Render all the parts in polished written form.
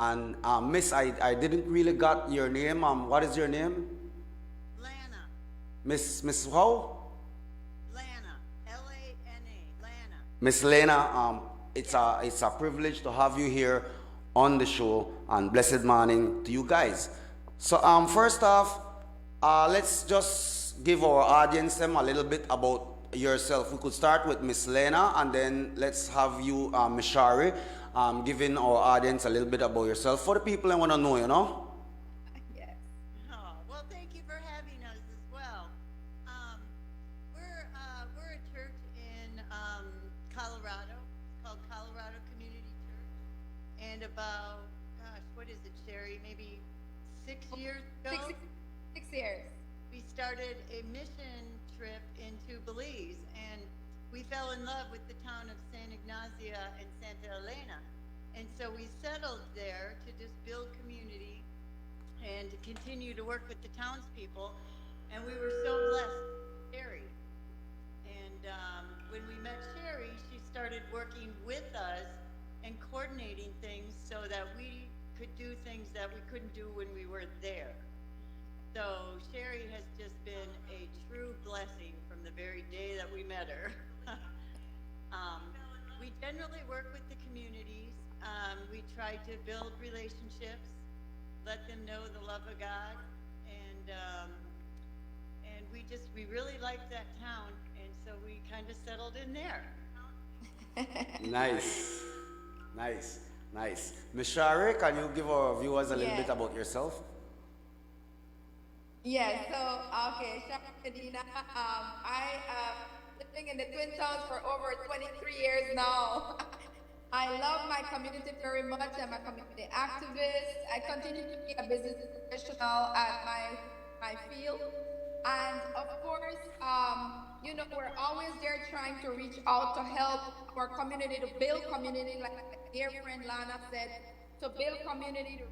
And Miss, I didn't really got your name. What is your name? Lana, Miss how? Lana, Lana, Lana. Miss Lena. Yes. It's a privilege to have you here on the show. And blessed morning to you guys. So first off, let's just give our audience them a little bit about yourself. We could start with Miss Lena, and then let's have you, Miss Shary, giving our audience a little bit about yourself for the people I want to know. Yes. Oh, well, thank you for having us as well. Um, we're a church in Colorado. It's called Colorado Community Church. And about, gosh, what is it, Shary? Maybe 6 years Six, ago, 6 years. we started a mission trip into Belize, and we fell in love with the town of San Ignacia and Santa Elena. And so we settled there to just build community and to continue to work with the townspeople. And we were so blessed with Shary. And when we met Shary, she started working with us and coordinating things so that we could do things that we couldn't do when we were there. So Shary has just been a true blessing from the very day that we met her. um, we generally work with the communities. We try to build relationships, let them know the love of God, and we really liked that town, and so we kind of settled in there. Nice, nice, nice. Miss Shary, can you give our viewers a little bit Yes. about yourself? Yes. So, okay, Shary Medina. I living in the Twin Towns for over 23 years now. I love my community very much. I'm a community activist. I continue to be a business professional at my field, and of course, we're always there trying to reach out to help our community to build community, like my dear friend Lana said, to build community, to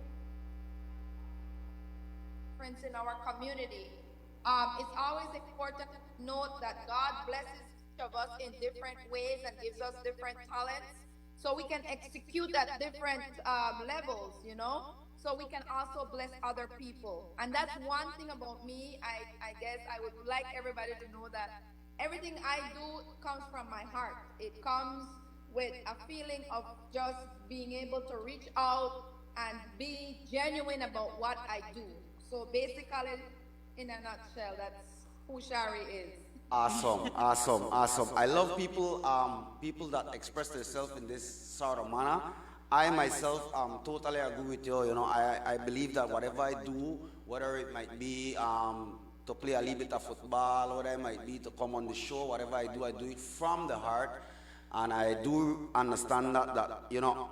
difference in our community. It's always important to note that God blesses each of us in different ways and gives us different talents, so we can execute at different levels. So we can also bless other people. And that's one thing about me. I guess I would like everybody to know that everything I do comes from my heart. It comes with a feeling of just being able to reach out and be genuine about what I do. So basically, in a nutshell, that's who Shary is. Awesome, awesome, awesome. I love people that express themselves in this sort of manner. I myself totally agree with you. I believe that whatever I do, whether it might be to play a little bit of football, whatever it might be to come on the show, whatever I do it from the heart. And I do understand that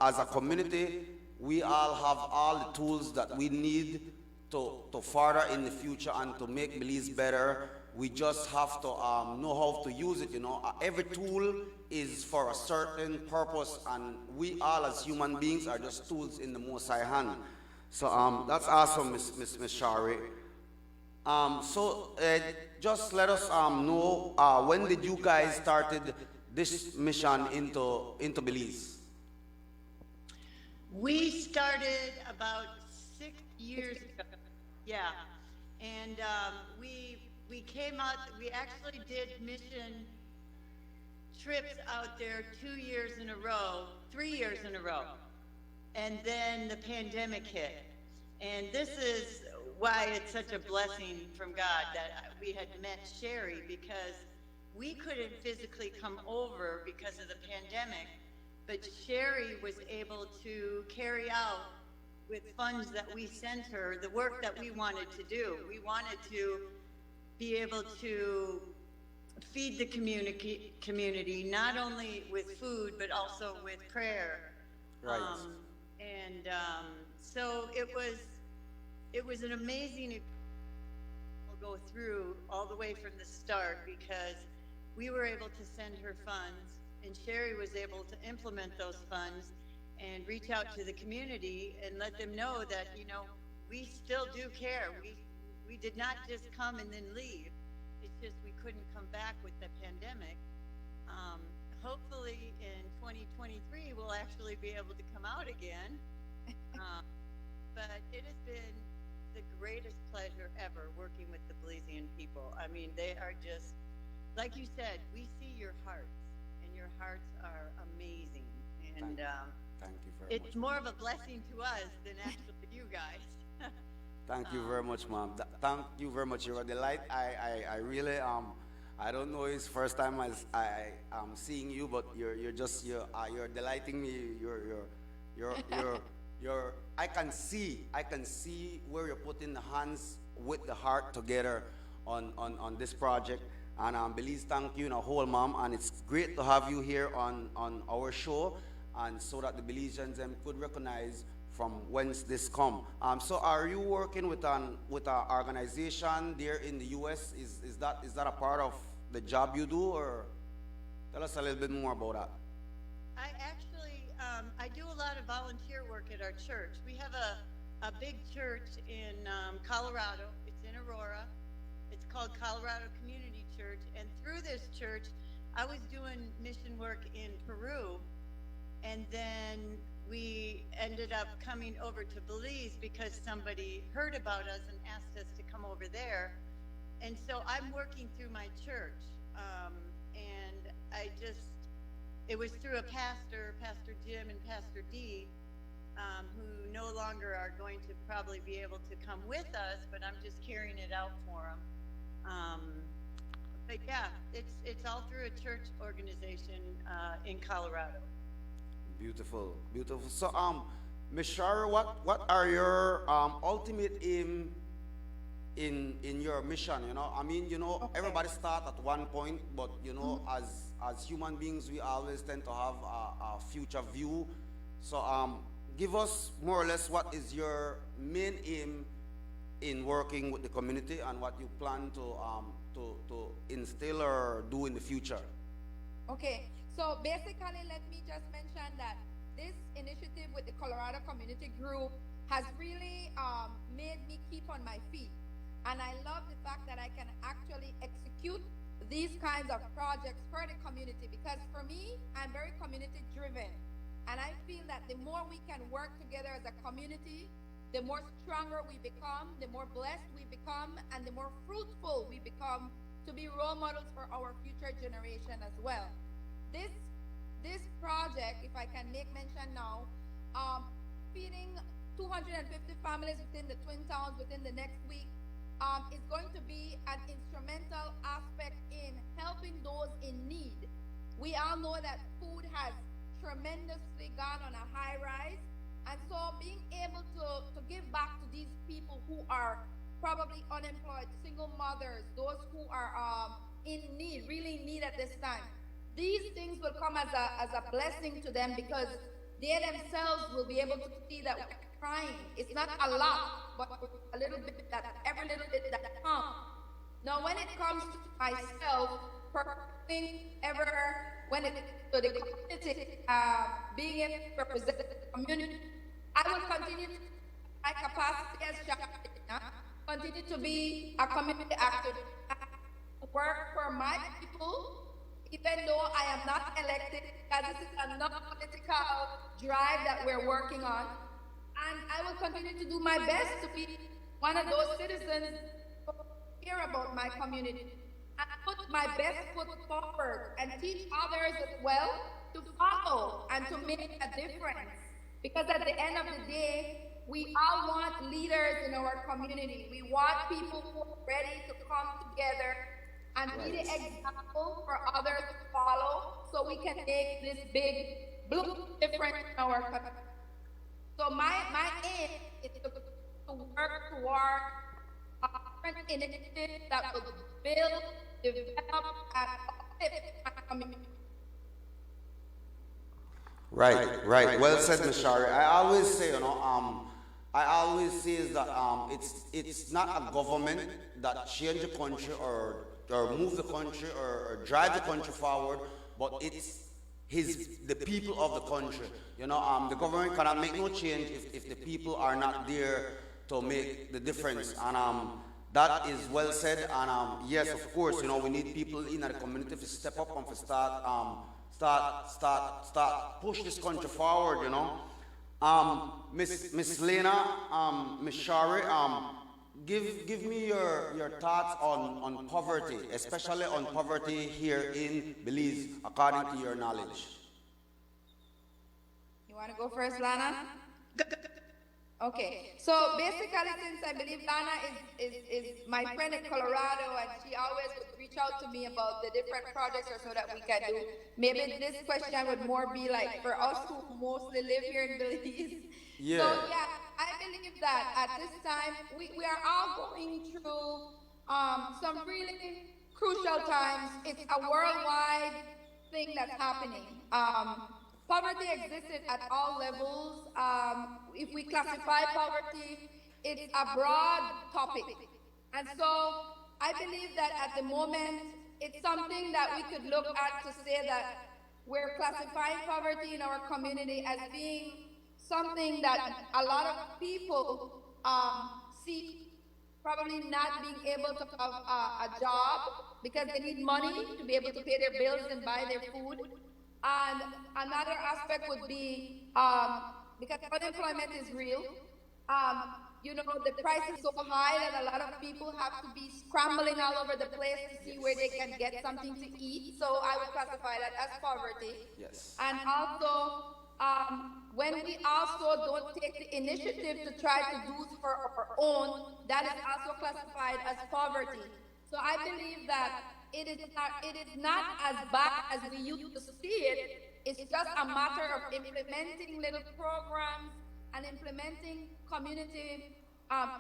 as a community, we all have all the tools that we need to further in the future and to make Belize better. We just have to know how to use it. Every tool is for a certain purpose, and we all as human beings are just tools in the Most High hand. So that's awesome, Miss Shary. So just let us know, when did you guys started this mission into Belize? We started about 6 years ago. Yeah, and we came out. We actually did mission trips out there 2 years in a row, 3 years in a row, and then the pandemic hit. And this is why it's such a blessing from God that we had met Shary, because we couldn't physically come over because of the pandemic, but Shary was able to carry out with funds that we sent her the work that we wanted to do. We wanted to be able to feed the community not only with food but also with prayer. Right. And so it was an amazing. We'll go through all the way from the start, because we were able to send her funds, and Shary was able to implement those funds and reach out to the community and let them know that we still do care. We did not just come and then leave. It's just we couldn't come back with the pandemic. Um, Hopefully in 2023 we'll actually be able to come out again Um, but it has been the greatest pleasure ever working with the Belizean people. I mean, they are just, like you said, we see your hearts, and your hearts are amazing. And Thank you very it's much, more ma'am. of a blessing to us than actually you guys. Thank you um, very much, ma'am. Thank you very much. You're a delight. I really I don't know it's first time I am seeing you, but you're just you're delighting me. You're I can see where you're putting the hands with the heart together on this project. And Belize, thank you in a whole, ma'am. And it's great to have you here on our show, and so that the Belizeans could recognize from whence this come. So are you working with an organization there in the U.S.? Is that a part of the job you do, or tell us a little bit more about that? I actually, I do a lot of volunteer work at our church. We have a big church in Colorado. It's in Aurora. It's called Colorado Community Church. And through this church, I was doing mission work in Peru. And then we ended up coming over to Belize because somebody heard about us and asked us to come over there. And so I'm working through my church. And it was through a pastor, Pastor Jim and Pastor D, who no longer are going to probably be able to come with us, but I'm just carrying it out for them. Um, but yeah, it's all through a church organization in Colorado. Beautiful, beautiful. So, Miss Shary, what are your ultimate aim in your mission? I mean, Okay. everybody start at one point, but as human beings, we always tend to have a future view. So, give us more or less what is your main aim in working with the community, and what you plan to instill or do in the future. Okay, so basically, let me just mention that this initiative with the Colorado Community Group has really made me keep on my feet. And I love the fact that I can actually execute these kinds of projects for the community, because for me, I'm very community driven. And I feel that the more we can work together as a community, the more stronger we become, the more blessed we become, and the more fruitful we become to be role models for our future generation as well. This this project, if I can make mention now, feeding 250 families within the Twin Towns within the next week, is going to be an instrumental aspect in helping those in need. We all know that food has tremendously gone on a high rise, and so being able to give back to these people who are probably unemployed, single mothers, those who are in need, really in need at this time. These things will come as a blessing to them, because they themselves will be able to see that we're trying. It's not a lot, but a little bit, that every little bit that counts. Now, when it comes to myself, thing ever, when it to the community, being able to represent the community, I will continue to my capacity as Shary Medina, continue to be a community activist, work for my people, even though I am not elected, because this is a non-political drive that we're working on. And I will continue to do my best to be one of those citizens who care about my community and put my best foot forward and teach others as well to follow and to make a difference. Because at the end of the day, we all want leaders in our community. We want people who are ready to come together and be the Right. example for others to follow, so we can make this big blue difference in our community. So my aim is to work toward different initiatives that will build, develop, and uplift my community. Right, right. Well said, Miss Shary. I always say, I always say is that it's not a government that change the country or move the country or drive the country forward, but it's the people of the country. The government cannot make no change if the people are not there to make the difference. And that is well said. And yes, of course, we need people in the community to step up and to start push this country forward. Miss Lena, Miss Shary, give me your thoughts on poverty, especially on poverty here in Belize, according to your knowledge. You want to go first, Lana? Okay, so basically, since I believe Lana is my friend in Colorado, and she always would reach out to me about the different projects or so that we can do. Maybe this question would more be like for us who mostly live here in Belize. Yeah. So yeah, I believe that at this time we are all going through some really crucial times. It's a worldwide thing that's happening. Poverty existed at all levels. If we classify poverty, it's a broad topic. And so I believe that at the moment, it's something that we could look at to say that we're classifying poverty in our community as being something that a lot of people see probably not being able to have a job because they need money to be able to pay their bills and buy their food. And another aspect would be, because unemployment is real, you know, the price is so high that a lot of people have to be scrambling all over the place to see where they can get something to eat. So I would classify that as poverty. Yes. And also, when we also don't take the initiative to try to do it for our own, that is also classified as poverty. So I believe that it is not as bad as we used to see it. It's just a matter of implementing little programs and implementing community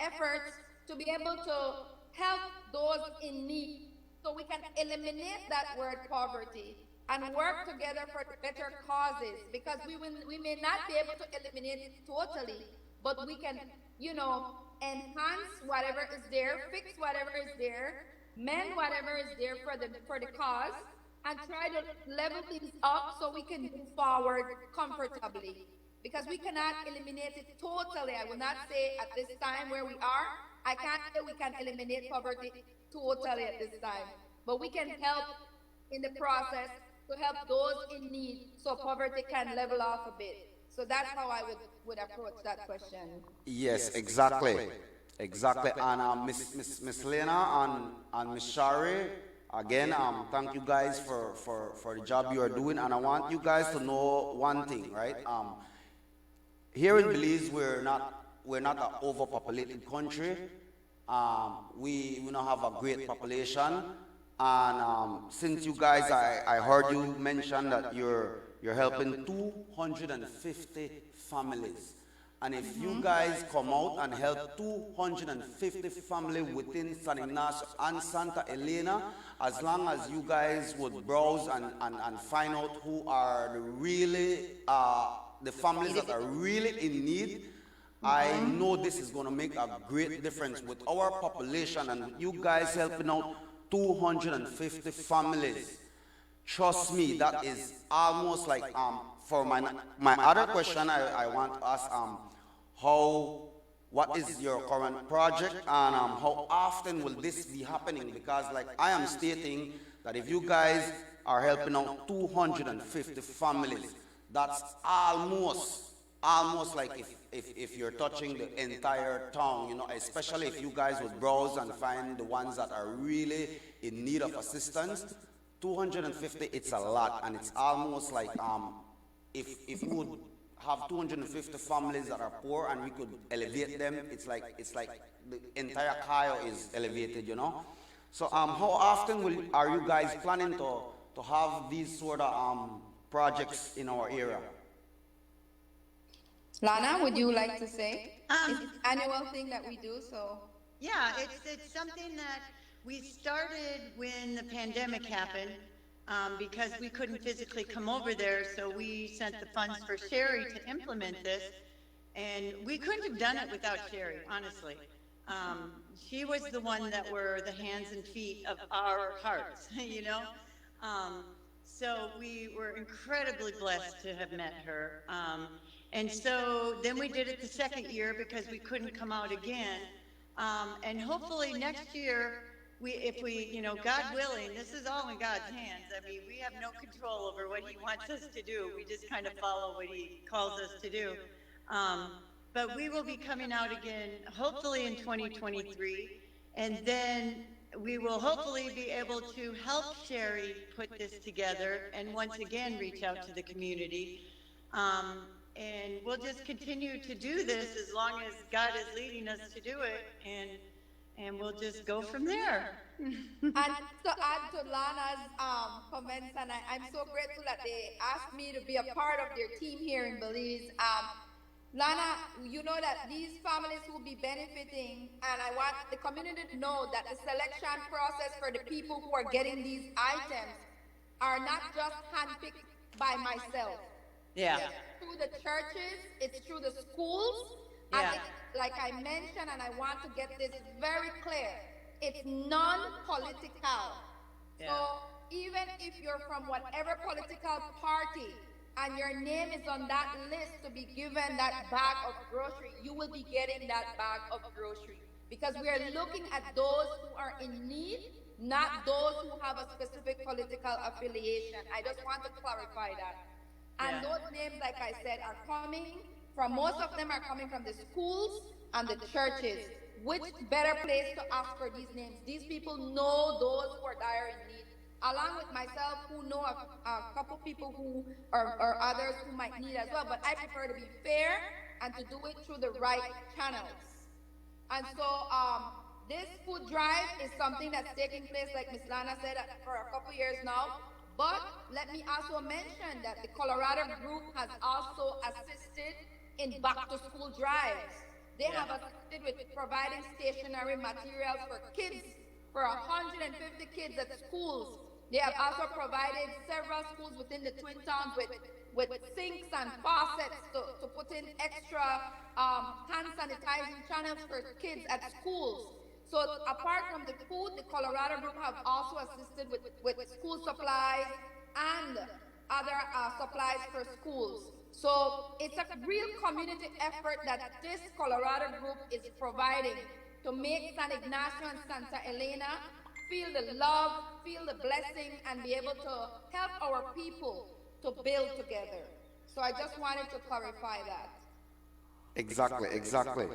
efforts to be able to help those in need, so we can eliminate that word poverty and work together for better causes, because we may not be able to eliminate it totally, but we can, you know, enhance whatever is there, fix whatever is there, mend whatever is there for the cause, and try to level things up so we can move forward comfortably. Because we cannot eliminate it totally. I will not say at this time where we are, I can't say we can eliminate poverty totally at this time. But we can help in the process to help those in need so poverty can level off a bit. So that's how I would approach that question. Yes, exactly. Exactly. And Miss Lena and Miss Shary, again, thank you guys for the job you are doing. And I want you guys to know one thing, right? Here in Belize, we're not an overpopulated country. We don't have a great population. And since you guys, I heard you mention that you're helping 250 families. And if you guys come out and help 250 families within San Ignacio and Santa Elena, as long as you guys would browse and find out who are the really, the families that are really in need, I know this is going to make a great difference with our population, and you guys helping out 250 families. Trust me, that is almost like, for my other question, I want to ask, what is your current project, and how often will this be happening? Because like I am stating that if you guys are helping out 250 families, that's almost like if you're touching the entire town, you know, especially if you guys would browse and find the ones that are really in need of assistance. 250, it's a lot, and it's almost like if we would have 250 families that are poor and we could elevate them, it's like the entire Cayo is elevated, you know. So how often are you guys planning to have these sort of projects in our area? Lana, would you like to say? It's an annual thing that we do, so. Yeah, it's something that we started when the pandemic happened, because we couldn't physically come over there, so we sent the funds for Shary to implement this, and we couldn't have done it without Shary, honestly. She was the one that were the hands and feet of our hearts, you know? So we were incredibly blessed to have met her. And so then we did it the second year because we couldn't come out again. And hopefully next year, if we, you know, God willing, this is all in God's hands. I mean, we have no control over what he wants us to do. We just kind of follow what he calls us to do. But we will be coming out again, hopefully in 2023, and then we will hopefully be able to help Shary put this together and once again reach out to the community. And we'll just continue to do this as long as God is leading us to do it, and we'll just go from there. And to add to Lana's comments, and I'm so grateful that they asked me to be a part of their team here in Belize. Lana, you know that these families will be benefiting, and I want the community to know that the selection process for the people who are getting these items are not just handpicked by myself. Yeah. It's through the churches, it's through the schools, Yeah. and it's, like I mentioned, and I want to get this very clear, it's non-political. Yeah. So even if you're from whatever political party and your name is on that list to be given that bag of grocery, you will be getting that bag of grocery. Because we are looking at those who are in need, not those who have a specific political affiliation. I just want to clarify that. And Yeah. those names, like I said, are coming from, most of them are coming from the schools and the churches. Which better place to ask for these names? These people know those who are dire in need, along with myself, who know a couple people who or others who might need as well. But I prefer to be fair and to do it through the right channels. And so this food drive is something that's taking place, like Miss Lana said, for a couple years now. But let me also mention that the Colorado group has also assisted in back-to-school drives. They have assisted with providing stationery materials for kids, for 150 kids at schools. They have also provided several schools within the Twin Towns with sinks and faucets to put in extra hand sanitizing channels for kids at schools. So apart from the food, the Colorado group have also assisted with school supplies and other supplies for schools. So it's a real community effort that this Colorado group is providing to make San Ignacio and Santa Elena feel the love, feel the blessing, and be able to help our people to build together. So I just wanted to clarify that. Exactly, exactly.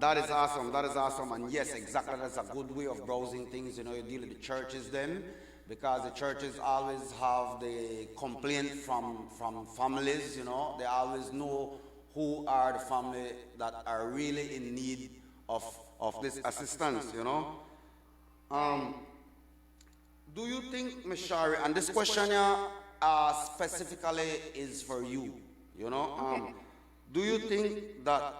That is awesome. That is awesome. And yes, exactly. That's a good way of browsing things. You know, you deal with the churches then, because the churches always have the complaint from families. You know, they always know who are the family that are really in need of this assistance. You know. Do you think, Miss Shary, and this question here specifically is for you. You know, do you think that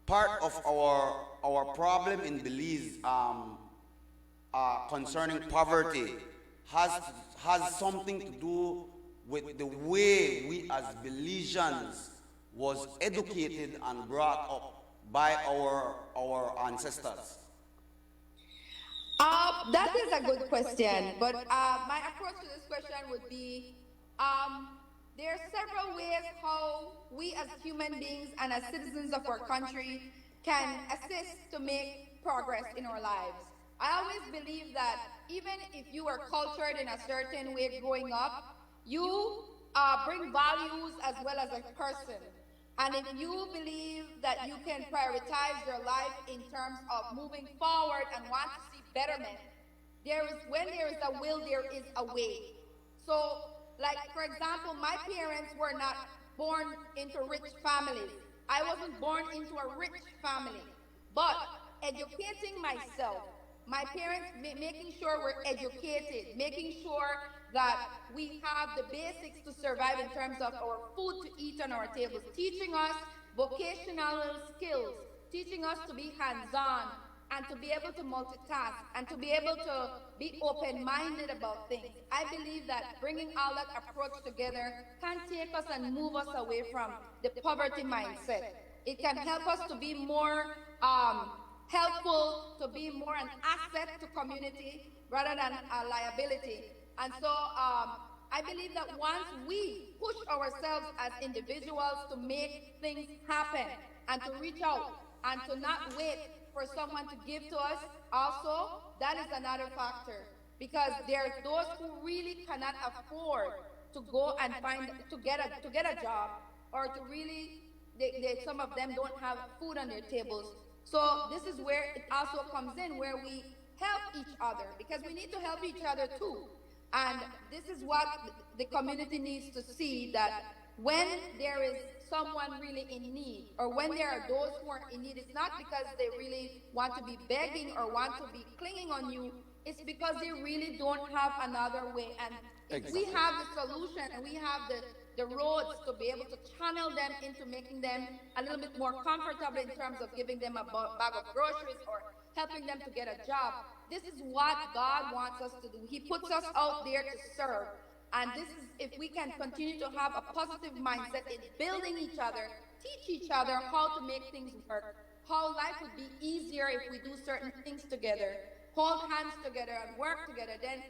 part of our problem in Belize concerning poverty has something to do with the way we as Belizeans was educated and brought up by our ancestors? That is a good question, but my approach to this question would be, there are several ways how we as human beings and as citizens of our country can assist to make progress in our lives. I always believe that even if you are cultured in a certain way growing up, you bring values as well as a person. And if you believe that you can prioritize your life in terms of moving forward and want to see betterment, when there is a will, there is a way. So, like, for example, my parents were not born into rich families. I wasn't born into a rich family. But educating myself, my parents making sure we're educated, making sure that we have the basics to survive in terms of our food to eat on our tables, teaching us vocational skills, teaching us to be hands-on, and to be able to multitask, and to be able to be open-minded about things. I believe that bringing all that approach together can take us and move us away from the poverty mindset. It can help us to be more helpful, to be more an asset to community rather than a liability. And so I believe that once we push ourselves as individuals to make things happen and to reach out and to not wait for someone to give to us, also, that is another factor. Because there are those who really cannot afford to go and to get a job, or to really some of them don't have food on their tables. So this is where it also comes in, where we help each other, because we need to help each other too. And this is what the community needs to see, that when there is someone really in need, or when there are those who are in need, it's not because they really want to be begging or want to be clinging on you. It's because they really don't have another way. And if we have the solution and we have the roads to be able to channel them into making them a little bit more comfortable in terms of giving them a bag of groceries or helping them to get a job. This is what God wants us to do. He puts us out there to serve. And this is, if we can continue to have a positive mindset in building each other, teach each other how to make things work, how life would be easier if we do certain things together, hold hands together and work together, then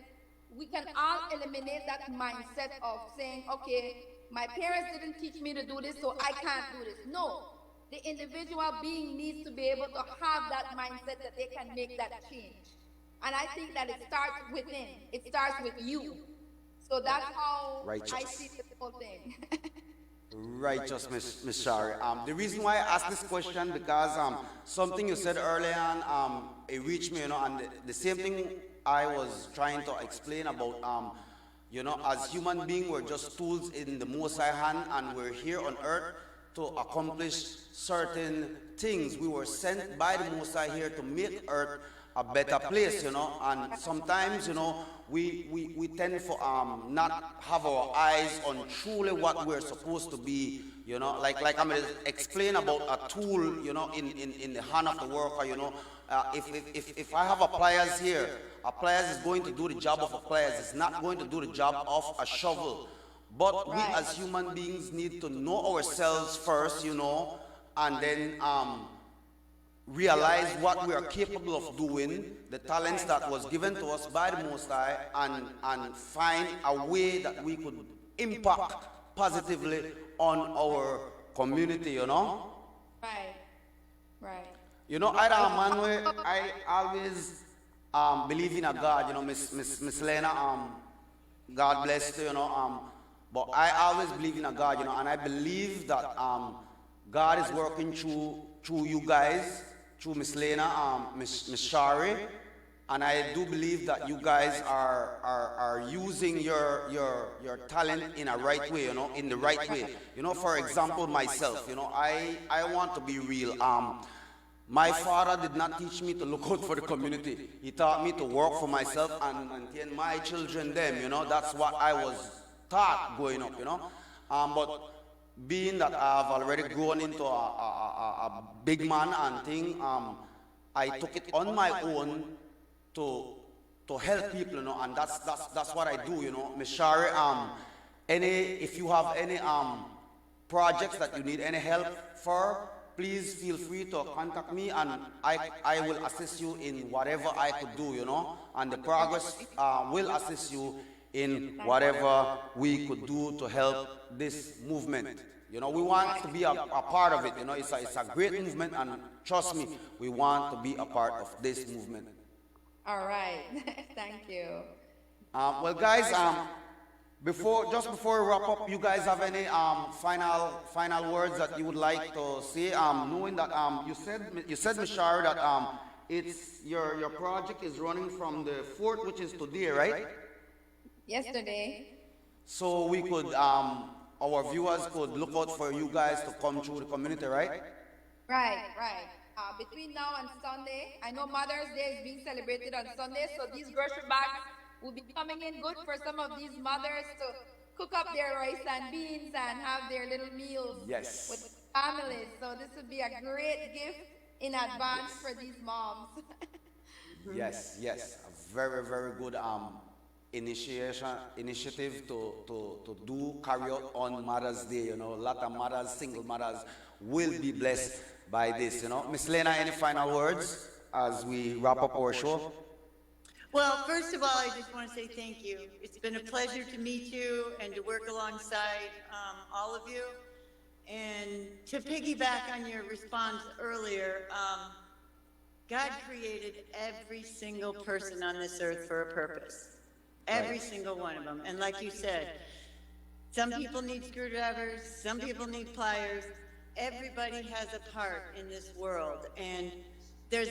we can all eliminate that mindset of saying, okay, my parents didn't teach me to do this, so I can't do this. No, the individual being needs to be able to have that mindset that they can make that change. And I think that it starts within. It starts with you. So that's how I see the whole thing. Righteous, Miss Shary. The reason why I asked this question, because something you said earlier on, it reached me, and the same thing I was trying to explain about, as human beings, we're just tools in the Most High hand, and we're here on earth to accomplish certain things. We were sent by the Most High here to make earth a better place, and sometimes, we tend to not have our eyes on truly what we're supposed to be, like I'm going to explain about a tool, in the hand of the worker, if I have a pliers here, a pliers is going to do the job of a pliers. It's not going to do the job of a shovel. But we as human beings need to know ourselves first, and then realize what we are capable of doing, the talents that was given to us by the Most High, and find a way that we could impact positively on our community, Right. I always believe in a God, Miss Lana, God bless you, but I always believe in a God, and I believe that God is working through you guys, through Miss Lana, Miss Shary, and I do believe that you guys are using your talent in a right way, in the right way. For example, myself, I want to be real. My father did not teach me to look out for the community. He taught me to work for myself and maintain my children them, That's what I was taught growing up, But being that I've already grown into a big man and thing, I took it on my own to help people, and that's what I do, Miss Shary. If you have any projects that you need any help for, please feel free to contact me, and I will assist you in whatever I could do, and the progress will assist you in whatever we could do to help this movement. We want to be a part of it, It's a great movement, and trust me, we want to be a part of this movement. All right. Thank you. Well, guys, before we wrap up, you guys have any final words that you would like to say? Knowing that you said, Miss Shary, that it's your project is running from the 4th, which is today, right? Yesterday. So we could our viewers could look out for you guys to come through the community, right? Right. Between now and Sunday, I know Mother's Day is being celebrated on Sunday, so these grocery bags will be coming in good for some of these mothers to cook up their rice and beans and have their little meals with families. So this would be a great gift in advance for these moms. Yes, a very, very good initiative to carry out on Mother's Day. A lot of mothers, single mothers will be blessed by this. Miss Lana, any final words as we wrap up our show? Well, first of all, I just want to say thank you. It's been a pleasure to meet you and to work alongside all of you. And to piggyback on your response earlier, God created every single person on this earth for a purpose. Every single one of them. And like you said, some people need screwdrivers, some people need pliers, everybody has a part in this world, and there's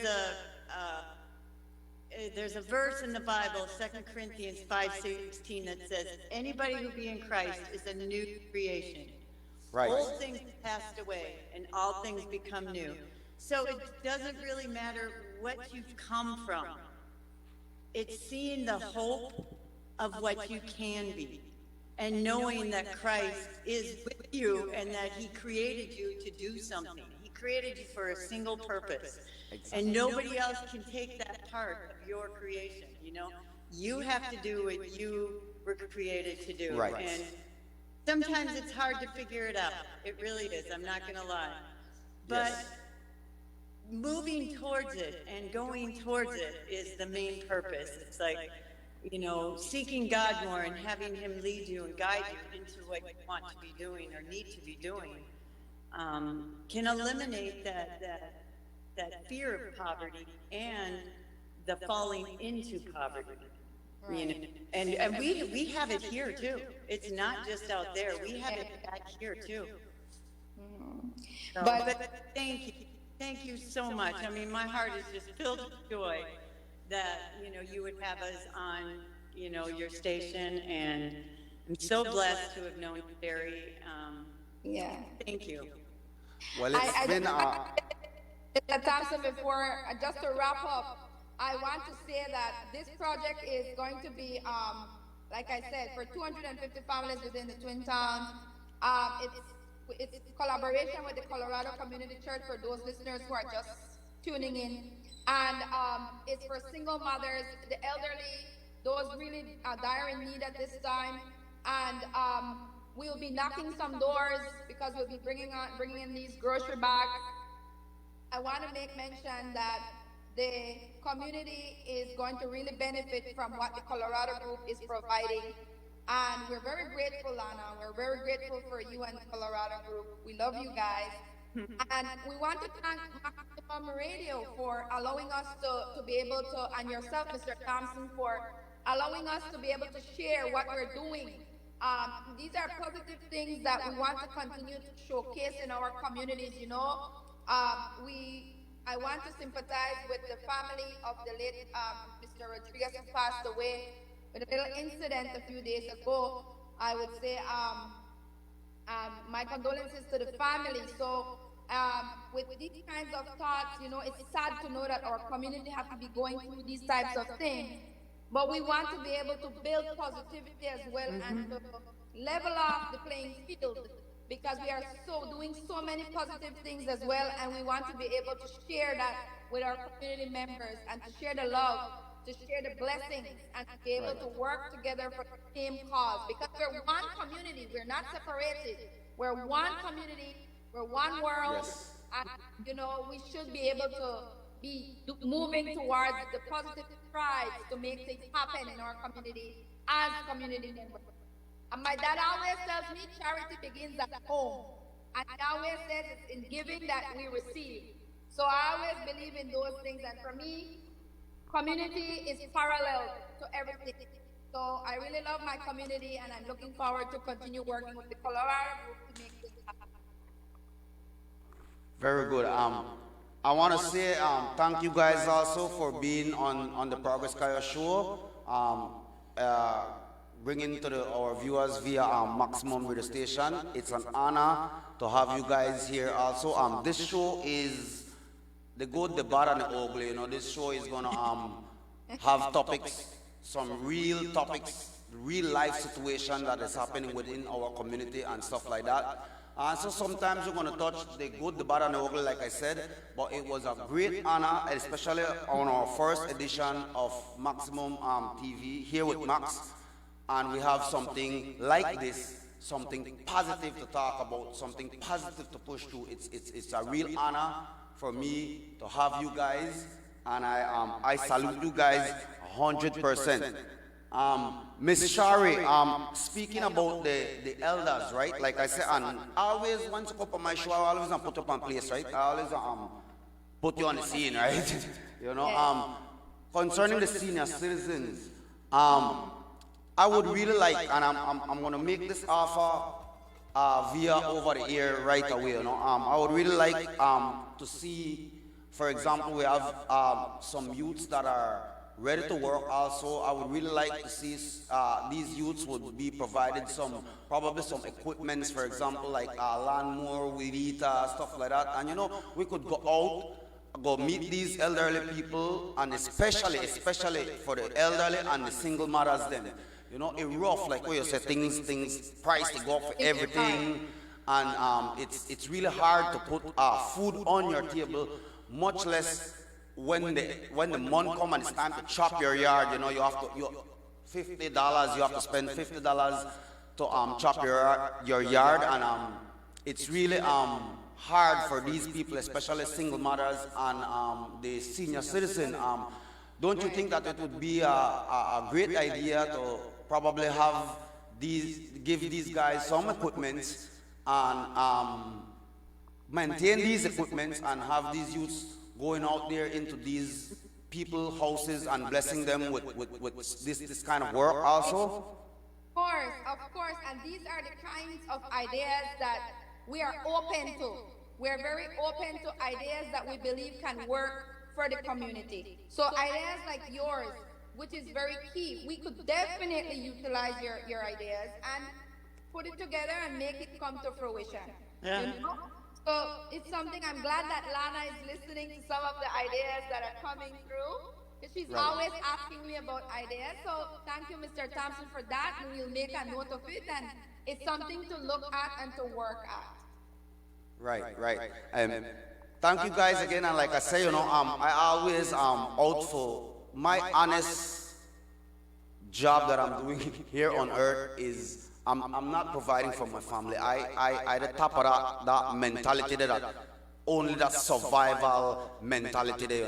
there's a verse in the Bible, 2 Corinthians 5:16, that says, anybody who be in Christ is a new creation. Right. Old things have passed away, and all things become new. So it doesn't really matter what you've come from. It's seeing the hope of what you can be, and knowing that Christ is with you and that he created you to do something. He created you for a single purpose. And nobody else can take that part of your creation, you know? You have to do what you were created to do. Right. And sometimes it's hard to figure it out. It really is, I'm not gonna lie. But Yes. moving towards it and going towards it is the main purpose. It's like, you know, seeking God more and having him lead you and guide you into what you want to be doing or need to be doing, can eliminate that fear of poverty and the falling into poverty. You know? And we have it here too. It's not just out there. We have it back here too. So, but thank you so much. I mean, my heart is just filled with joy that, you know, you would have us on, you know, your station, and I'm so blessed to have known Shary. Yeah. Thank you. Well, it's been So before, just to wrap up, I want to say that this project is going to be, like I said, for 250 families within the Twin Towns. It's collaboration with the Colorado Community Church for those listeners who are just tuning in. And it's for single mothers, the elderly, those really dire in need at this time. And we'll be knocking some doors because we'll be bringing in these grocery bags. I want to make mention that the community is going to really benefit from what the Colorado group is providing. And we're very grateful, Lana. We're very grateful for you and the Colorado group. We love you guys. And we want to thank Maximum Radio for allowing us to be able to, and yourself, Mr. Thompson, for allowing us to be able to share what we're doing. These are positive things that we want to continue to showcase in our communities, you know. I want to sympathize with the family of the late Mr. Rodriguez, who passed away with a little incident a few days ago. I would say my condolences to the family. So with these kinds of thoughts, you know, it's sad to know that our community has to be going through these types of things. But we want to be able to build positivity as well, and to level off the playing field, because we are doing so many positive things as well, and we want to be able to share that with our community members, and to share the love, to share the blessings, and to be able to work together for the same cause, because we're one community. We're not separated. We're one community. We're one world. Yes. And, you know, we should be able to be moving towards the positive strides to make things happen in our community as community members. And my dad always tells me charity begins at home. And he always says it's in giving that we receive. So I always believe in those things. And for me, community is parallel to everything. So I really love my community, and I'm looking forward to continue working with the Colorado group to make things happen. very good. I want to say thank you guys also for being on the Progress Cayo show, bringing to our viewers via Maximum Radio Station. It's an honor to have you guys here also. This show is the good, the bad, and the ugly. You know, this show is gonna have topics, some real topics, real life situation that is happening within our community and stuff like that. So sometimes we're going to touch the good, the bad, and the ugly, like I said, but it was a great honor, especially on our first edition of Maximum TV here with Max, and we have something like this, something positive to talk about, something positive to push through. It's a real honor for me to have you guys, and I salute you guys 100%. Miss Shary, speaking about the elders, right? Like I said, and I always, once you come up on my show, I always put you up on place, right? I always put you on the scene, right? You know, concerning the senior citizens, I would really like, and I'm going to make this offer via over the air right away. I would really like to see, for example, we have some youths that are ready to work also. I would really like to see these youths would be provided probably some equipments, for example, like lawnmower, weed eater, stuff like that. And we could go out, go meet these elderly people, and especially for the elderly and the single mothers them. It rough, like what you say, things price to go up for everything, and it's really hard to put food on your table, much less when the month come and it's time to chop your yard. You have to $50. You have to spend $50 to chop your yard, and it's really hard for these people, especially single mothers and the senior citizen. Don't you think that it would be a great idea to probably give these guys some equipment and maintain these equipments and have these youths going out there into these people's houses and blessing them with this kind of work also? Of course, and these are the kinds of ideas that we are open to. We're very open to ideas that we believe can work for the community. So ideas like yours, which is very key, we could definitely utilize your ideas and put it together and make it come to fruition. Yeah. So it's something, I'm glad that Lana is listening to some of the ideas that are coming through. She's always asking me about ideas. So thank you, Mr. Thompson, for that. We will make a note of it, and it's something to look at and to work at. Right. Thank you guys again, and like I say, I always out for my honest job that I'm doing here on earth is I'm not providing for my family. I the top of that mentality that only that survival mentality there,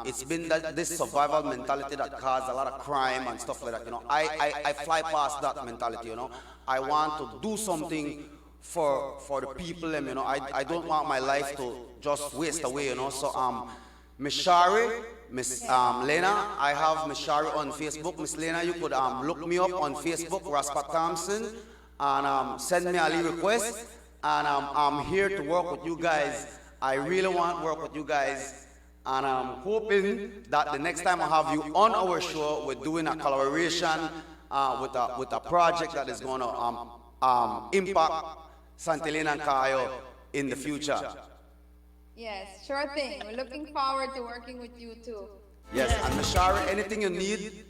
it's been this survival mentality that caused a lot of crime and stuff like that, I fly past that mentality, I want to do something for the people, I don't want my life to just waste away, so Miss Shary, Miss Lana, I have Miss Shary on Facebook. Miss Lana, you could look me up on Facebook, Raspa Thompson, and send me a little request, and I'm here to work with you guys. I really want to work with you guys, and I'm hoping that the next time I have you on our show, we're doing a collaboration with a project that is going to impact Santa Elena and Cayo in the future. Yes, sure thing. We're looking forward to working with you too. Yes, and Miss Shary, anything you need,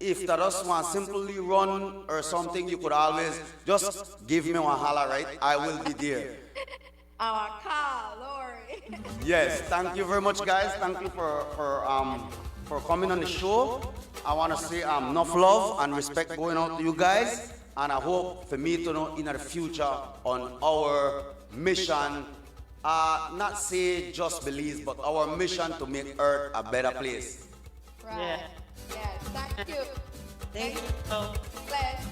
if that us want simply run or something, you could always just give me one holler, right? I will be there. Our call, Lori. Yes, thank you very much, guys. Thank you for coming on the show. I want to say enough love and respect going out to you guys, and I hope for me to know in the future on our mission. Not say just Belize, but our mission to make Earth a better place. Right. Yeah. Yes, thank you. Thank you. Bless.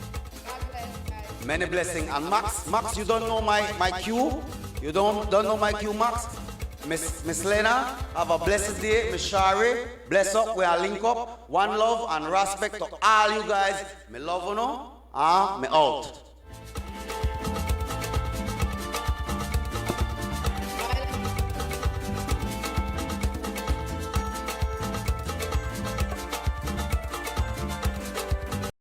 God bless, guys. Many blessings. And Max, you don't know my cue? You don't know my cue, Max? Miss Lena, have a blessed day. Miss Shary, bless up. We are link up. One love and respect to all you guys. Me love you, me out.